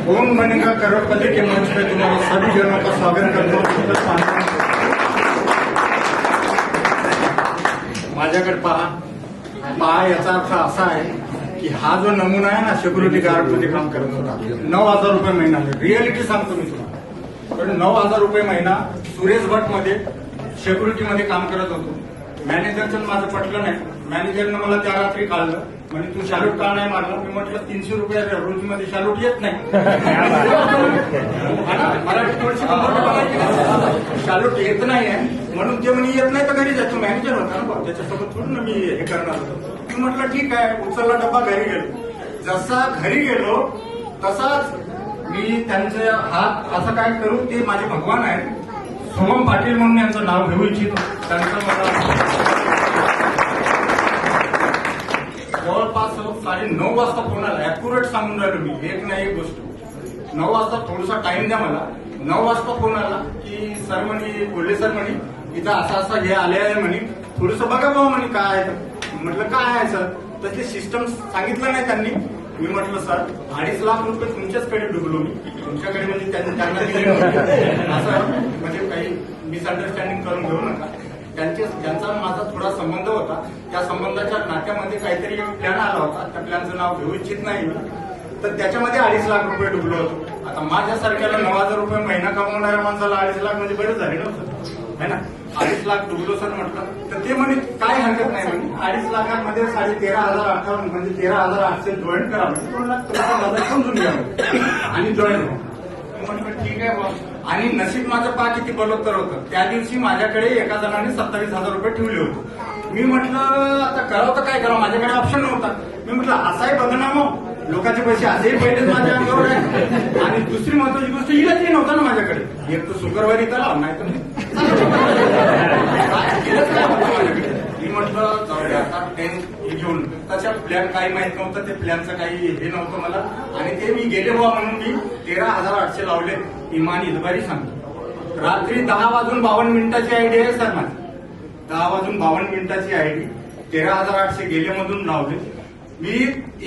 कौन बनेगा करोड़पति के मंच पे तुम्हारे सभी जनों का स्वागत करता हूँ। माझ्याकडे पहा याचा अर्थ असा आहे की हा जो नमुना आहे ना सिक्युरिटी गार्ड मध्ये काम करत होता 9,000 रुपये महिना, रिअलिटी सांगतो मी तुला, पण 9,000 रुपये महिना सुरेश भट मध्ये सिक्युरिटी मध्ये काम करत होतो. मॅनेजरचं माझं पटलं नाही. मॅनेजरनं मला त्या रात्री काढलं, म्हणजे तू शॅल्यूट का नाही मारला. मी म्हटलं 300 रुपये रोजीमध्ये शॅल्यूट येत नाही. मराठी थोडीशी शॅल्यूट येत नाही आहे म्हणून ते म्हणे येत नाही तर घरी जातो. मॅनेजर होता ना, त्याच्यासोबत थोडं ना मी हे करणार होतो. मी म्हटलं ठीक आहे, उचलला डब्बा, घरी गेलो. जसा घरी गेलो तसाच मी त्यांचे हात असं काय करू, ते माझे भगवान आहेत. सोहम पाटील म्हणून यांचं नाव घेऊ इच्छितो. त्यांचं मला जवळपास 9:30 वाजता फोन आला. अॅक्युरेट सांगून राहिलो मी, एक नाही एक गोष्ट. 9 वाजता थोडासा टाइम द्या मला. 9 वाजता फोन आला की सर म्हणे, बोलले सर म्हणे इथं असं हे आले आहे म्हणे, थोडंसं बघा भाऊ म्हणे काय आहे. म्हटलं काय आहे सर, तर ते सिस्टम सांगितलं नाही त्यांनी. मी म्हटलं सर 2.5 लाख रुपये तुमच्याचकडे डुबलो मी, तुमच्याकडे म्हणजे त्यांना दिले नव्हते. असं म्हणजे काही मिसअंडरस्टँडिंग करून घेऊ नका. ज्यांचा माझा थोडा संबंध होता, त्या संबंधाच्या नात्यामध्ये काहीतरी एक प्लॅन आला होता. त्या प्लॅनचं नाव घेऊ इच्छित नाही मी, तर त्याच्यामध्ये 2.5 लाख रुपये डुबलो होतो. आता माझ्यासारख्याला 9,000 रुपये महिना कमवणाऱ्या माणसाला 2.5 लाख म्हणजे बरेच झाले नव्हतं है ना. 2.5 लाख डुबलो सर म्हटलं, तर ते म्हणे काय हरकत नाही म्हणे. 2.5 लाखांमध्ये 13,058 म्हणजे 13,800 जॉईन करा, 2 लाख तुमचा समजून घ्या आणि जॉईन व्हा. म्हटलं ठीक आहे बाबा. आणि नशीब माझं पहा किती बलोत्तर होतं. त्या दिवशी माझ्याकडे एका जणाने 27,000 रुपये ठेवले होते. मी म्हटलं आता करावं तर काय करावं, माझ्याकडे ऑप्शन नव्हता. मी म्हटलं असाही बदनाम हो, लोकांचे पैसे असेही पहिलेच माझ्या अंगावर आहे. आणि दुसरी महत्वाची गोष्ट, इलाजही नव्हता ना माझ्याकडे. एक तर शुक्रवारी तलाव, नाही तर माझ्याकडे. मी म्हटलं जाऊ द्या आता टेन्थ घेऊन. त्याच्या प्लॅन काही माहित नव्हतं, ते प्लॅनचं काही हे नव्हतं मला. आणि ते मी गेले बुवा म्हणून मी 13,800 लावले. इमान इतबारी सांगतो, रात्री 10:52 आयडी आहे सर माझी. 10:52 आयडी 13,800 गेलेमधून लावले. मी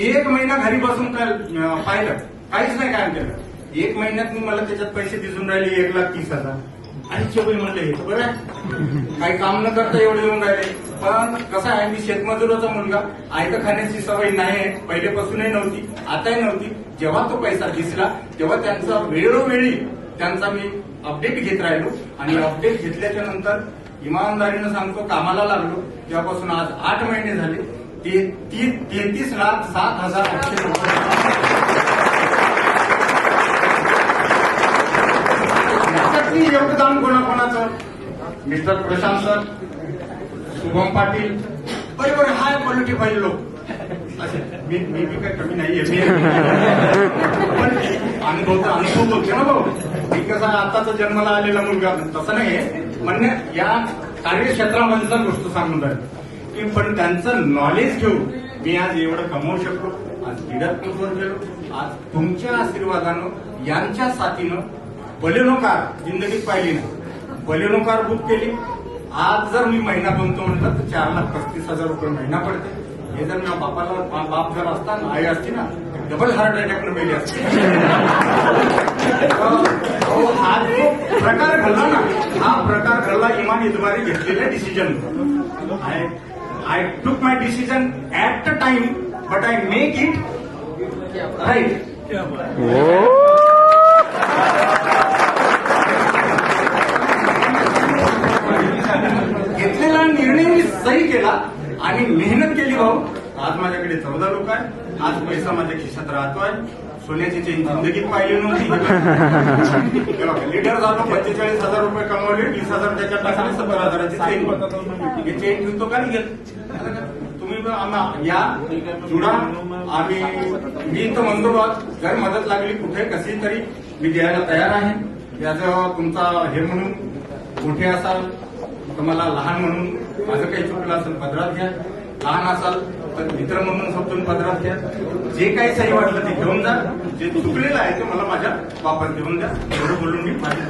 1 महिना घरी बसून पाहिलं, काहीच नाही काम केलं. 1 महिन्यात मला त्याच्यात पैसे दिसून राहिले 1,30,000. आणि चोबई म्हणले हे बरं आहे, काही काम न करता एवढे येऊन राहिले. पण कसं आहे, मी शेतमजुराचा मुलगा, आयतं खाण्याची सवय नाही आहे, पहिलेपासूनही नव्हती, आताही नव्हती. जेव्हा तो पैसा दिसला तेव्हा त्यांचा वेळोवेळी त्यांचा मी अपडेट घेत राहिलो. आणि अपडेट घेतल्याच्या नंतर इमानदारीनं सांगतो कामाला लागलो. तेव्हापासून आज 8 महिने झाले. 33,07,800 रुपये योगदान कोणाकोणाचं. मिस्टर प्रशांत सर, शुभम पाटील, बरोबर हाय क्वालिटी पाहिजे लोक. मी काही कमी नाहीये, पण अनुभव बोलते ना भाऊ. मी कसा आताचा जन्माला आलेला मुलगा तसं नाहीये, म्हणजे या कार्यक्षेत्रामधील गोष्ट सांगून राहिलो की पण त्यांचं नॉलेज घेऊन मी आज एवढं कमवू शकतो. आज लीडरशिपवर गेलो. आज तुमच्या आशीर्वादानं, यांच्या साथीनं बलेनो कार जिंदगीत पाहिली नाही. बलेनो कार बुक केली. आज जर मी महिना बनतो म्हटलं तर 4,35,000 रुपये महिना पडते. हे जर मी बापाला बाप जर असता ना, आई असती ना, डबल हार्ट अटॅकनं मेली असते. हा जो प्रकार घडला ना, हा प्रकार घडला इमान इतबारी घेतलेल्या decision. I took my decision at the time, but I make it right. घेतलेला निर्णय मी सही केला आणि मेहनत केली भाऊ. आज माझ्याकडे 14 लोक आहेत. आज पैसा माझ्या खिशात राहतोय. सोन्याची चेन जिंदगीत पाहिली नव्हती. लीडर झालो, 45,000 रुपये कमवले, 20,000 त्याच्यात टाकले, 70,000ची चेन. हे चेन ठेवतो का नाही घेत. तुम्ही या जुडा. आम्ही मी इथं म्हणतो बघ, जर मदत लागली कुठे कशी तरी मी द्यायला तयार आहे. याचं तुमचा हे म्हणून मोठे असाल, तुम्हाला लहान म्हणून माझं काही चुकलं असेल पदरात घ्या. लहान असाल तर मित्र म्हणून समजून पदरात घ्या. जे काही सही वाटलं ते घेऊन जा. जे चुकलेलं आहे ते मला माझ्या वापस देऊन द्या. एवढं बोलून मी माझी